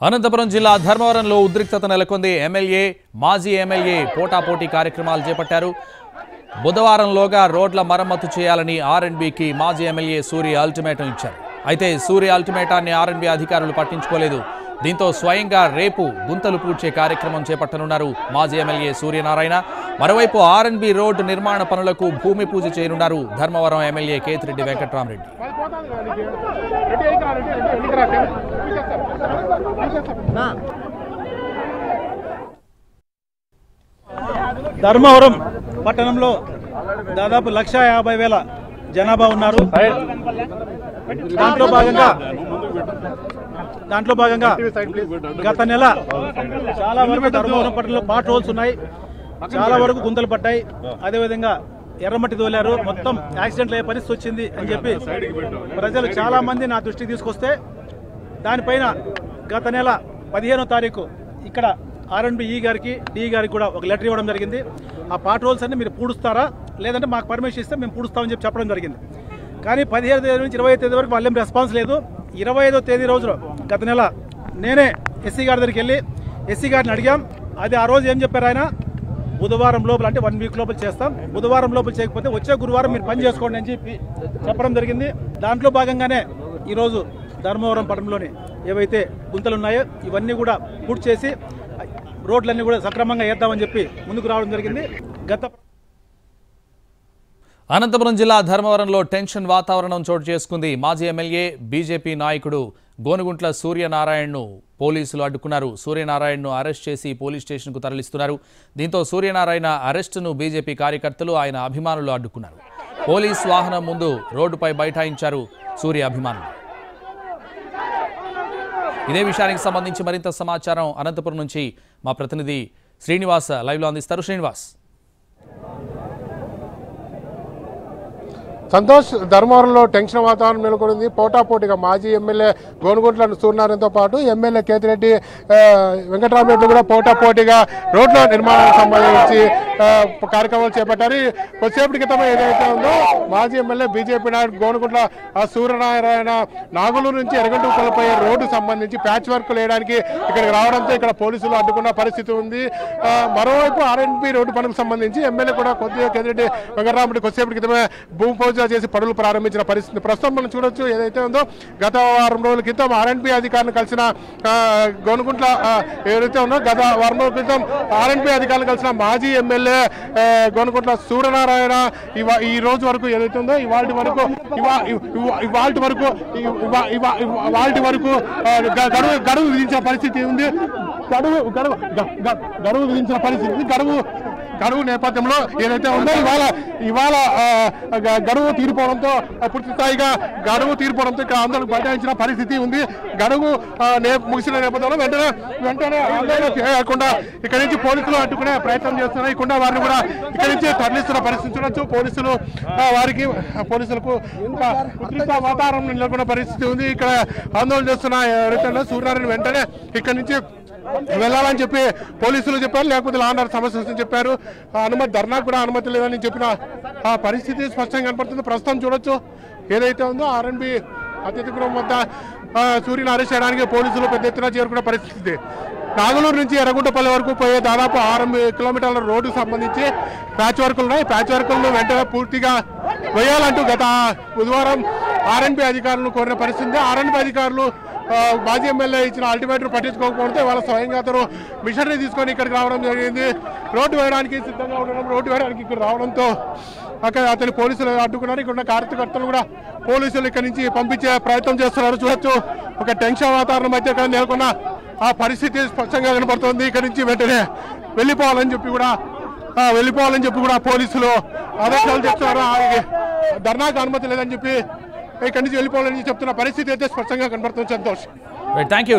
అనంతపురం జిల్లా ధర్మవరంలో ఉద్రిక్తత నెలకొంది. మాజీ ఎమ్మెల్యే పోటాపోటీ కార్యక్రమాలు చేపట్టారు. బుధవారంలోగా రోడ్ల మరమ్మతు చేయాలని ఆర్ఎండ్బీకి మాజీ ఎమ్మెల్యే సూర్య అల్టిమేటం ఇచ్చారు. అయితే సూర్య అల్టిమేటాన్ని ఆర్ఎండ్బీ అధికారులు పట్టించుకోలేదు. దీంతో స్వయంగా రేపు గుంతలు పూడ్చే కార్యక్రమం చేపట్టనున్నారు మాజీ ఎమ్మెల్యే సూర్యనారాయణ. మరోవైపు ఆర్ఎండ్బీ రోడ్డు నిర్మాణ పనులకు భూమి పూజ చేయనున్నారు ధర్మవరం ఎమ్మెల్యే కేతిరెడ్డి వెంకట్రామరెడ్డి. ధర్మవరం పట్టణంలో దాదాపు 1,50,000 జనాభా ఉన్నారు. దాంట్లో భాగంగా గత నెల చాలా వరకు ధర్మవరం పట్టణంలో పాట్ హోల్స్ ఉన్నాయి, చాలా వరకు గుంతలు పట్టాయి. అదేవిధంగా ఎర్రమట్టి తోలారు, మొత్తం యాక్సిడెంట్లు అయ్యే పరిస్థితి వచ్చింది అని చెప్పి ప్రజలు చాలా మంది నా దృష్టికి తీసుకొస్తే దానిపైన గత నెల 15వ తారీఖు ఇక్కడ ఆర్ఎండ్బీ గారికి డి గారికి కూడా ఒక లెటర్ ఇవ్వడం జరిగింది. ఆ పాట్ హోల్స్ అన్ని మీరు పూడుస్తారా, లేదంటే మాకు పర్మిషన్ ఇస్తే మేము పూడుస్తామని చెప్పి చెప్పడం జరిగింది. కానీ 17వ తేదీ నుంచి 25వ తేదీ వరకు వాళ్ళేం రెస్పాన్స్ లేదు. 25వ తేదీ రోజు గత నెల నేనే ఎస్సీ గారి దగ్గరికి వెళ్ళి ఎస్సీ గారిని అడిగాం. అది ఆ రోజు ఏం చెప్పారు ఆయన, బుధవారం లోపల అంటే 1 వీక్ లోపల చేస్తాం, బుధవారం లోపల చేయకపోతే వచ్చే గురువారం మీరు పని చేసుకోండి అని చెప్పి చెప్పడం జరిగింది. దాంట్లో భాగంగానే ఈరోజు ధర్మవరం పట్టణంలోని ఏవైతే గుంతలు ఉన్నాయో ఇవన్నీ కూడా పూర్తి చేసి రోడ్లన్నీ కూడా సక్రమంగా వేద్దామని చెప్పి ముందుకు రావడం జరిగింది. అనంతపురం జిల్లా ధర్మవరంలో టెన్షన్ వాతావరణం చోటు చేసుకుంది. మాజీ ఎమ్మెల్యే బీజేపీ నాయకుడు గోనుగుంట్ల సూర్యనారాయణను పోలీసులు అడ్డుకున్నారు. సూర్యనారాయణను అరెస్ట్ చేసి పోలీస్ స్టేషన్కు తరలిస్తున్నారు. దీంతో సూర్యనారాయణ అరెస్టును బీజేపీ కార్యకర్తలు ఆయన అభిమానులు అడ్డుకున్నారు. పోలీస్ వాహనం ముందు రోడ్డుపై బైఠాయించారు సూర్య అభిమానులు. ఇదే విషయానికి సంబంధించి మరింత సమాచారం అనంతపురం నుంచి మా ప్రతినిధి శ్రీనివాస్ లైవ్లో అందిస్తారు. శ్రీనివాస్. సంతోష్, ధర్మవరంలో టెన్షన్ వాతావరణం నెలకొంది. పోటాపోటీగా మాజీ ఎమ్మెల్యే గోనుగుంట్ల సూర్యనారాయణతో పాటు ఎమ్మెల్యే కేతిరెడ్డి వెంకట్రామరెడ్డి కూడా పోటాపోటీగా రోడ్ల నిర్మాణానికి సంబంధించి కార్యక్రమాలు చేపట్టారు. కొద్దిసేపటి క్రితం ఏదైతే ఉందో మాజీ ఎమ్మెల్యే బీజేపీ నాయకుడు గోనుగుంట్ల సూర్యనారాయణ నాగులూరు నుంచి ఎరగంటుపల్లిపై రోడ్డు సంబంధించి ప్యాచ్ వర్క్ వేయడానికి ఇక్కడికి రావడంతో ఇక్కడ పోలీసులు అడ్డుకున్న పరిస్థితి ఉంది. మరోవైపు ఆర్ఎండ్బీ రోడ్డు పనులకు సంబంధించి ఎమ్మెల్యే కూడా కొద్దిగా కేతిరెడ్డి వెంకట్రామరెడ్డి కొద్దిసేపటి క్రితమే భూమి పూజ చేసి పనులు ప్రారంభించిన పరిస్థితి ప్రస్తుతం మనం చూడొచ్చు. ఏదైతే ఉందో గత వారం రోజుల క్రితం ఆర్ఎండ్బీ అధికారులను కలిసిన గోనుగుంట్ల ఏదైతే ఉందో గత వారం రోజుల క్రితం ఆర్ఎండ్బీ అధికారులు కలిసిన మాజీ ఎమ్మెల్యే గోనుగుంట్ల సూర్యనారాయణ ఈ రోజు వరకు ఏదైతే ఉందో ఇవాళ వరకు గడువు విధించిన పరిస్థితి ఉంది. గడువు విధించిన పరిస్థితి గడువు నేపథ్యంలో ఏదైతే ఉందో ఇవాళ గడువు తీరిపోవడంతో పూర్తి స్థాయిగా ఇక్కడ ఆందోళన బైఠాయించిన పరిస్థితి ఉంది. గడువు ముగిసిన నేపథ్యంలో వెంటనే ఆందోళన చేయకుండా ఇక్కడి నుంచి పోలీసులు అడ్డుకునే ప్రయత్నం చేస్తున్నారు. ఇక్కడ వారిని కూడా ఇక్కడి నుంచి తరలిస్తున్న పరిస్థితి చూడొచ్చు. పోలీసులకు ఉద్రిక్త వాతావరణం నెలకొన్న పరిస్థితి ఉంది. ఇక్కడ ఆందోళన చేస్తున్న ఎవరైతే సూర్యనారాయణ వెంటనే ఇక్కడి నుంచి వెళ్ళాలని చెప్పి పోలీసులు చెప్పారు, లేకపోతే లా అండ్ ఆర్డర్ సమస్య వస్తుందని చెప్పారు. ధర్నాకు కూడా అనుమతి లేదని చెప్పిన ఆ పరిస్థితి స్పష్టంగా కనపడుతుంది. ప్రస్తుతం చూడొచ్చు ఏదైతే ఉందో ఆర్ఎండ్బీ అతిథి గృహం వద్ద సూర్యని అరెస్ట్ చేయడానికి పోలీసులు పెద్ద ఎత్తున చేరుకున్న పరిస్థితి. నాగులూరు నుంచి ఎర్రగుంటపల్లి వరకు పోయే దాదాపు 6 కిలోమీటర్ల రోడ్డుకు సంబంధించి ప్యాచ్ వర్కులు ఉన్నాయి. ప్యాచ్ వర్కులను వెంటనే పూర్తిగా వేయాలంటూ గత బుధవారం ఆర్ఎండ్బీ అధికారులను కోరిన పరిస్థితి. ఆర్ఎండ్బీ అధికారులు మాజీ ఎమ్మెల్యే ఇచ్చిన అల్టిమేటం పట్టించుకోకపోతే వాళ్ళ స్వయంగా అతను మిషనరీ తీసుకొని ఇక్కడికి రావడం జరిగింది. రోడ్డు వేయడానికి సిద్ధంగా ఉండడం, రోడ్డు వేయడానికి ఇక్కడ రావడంతో అతని పోలీసులు అడ్డుకున్నారు. ఇక్కడ ఉన్న కార్యకర్తలు కూడా పోలీసులు ఇక్కడి నుంచి పంపించే ప్రయత్నం చేస్తున్నారు. చూడొచ్చు ఒక టెన్షన్ వాతావరణం అయితే ఇక్కడ నెలకొన్న ఆ పరిస్థితి స్పష్టంగా కనపడుతుంది. ఇక్కడి నుంచి వెంటనే వెళ్ళిపోవాలని చెప్పి కూడా పోలీసులు ఆదేశాలు చేస్తున్నారు. ధర్నాకు అనుమతి లేదని చెప్పి ఇక్కడి నుంచి వెళ్ళిపోవాలని చెప్తున్న పరిస్థితి అయితే స్పష్టంగా కనబడుతుంది. సంతోష్. Thank you.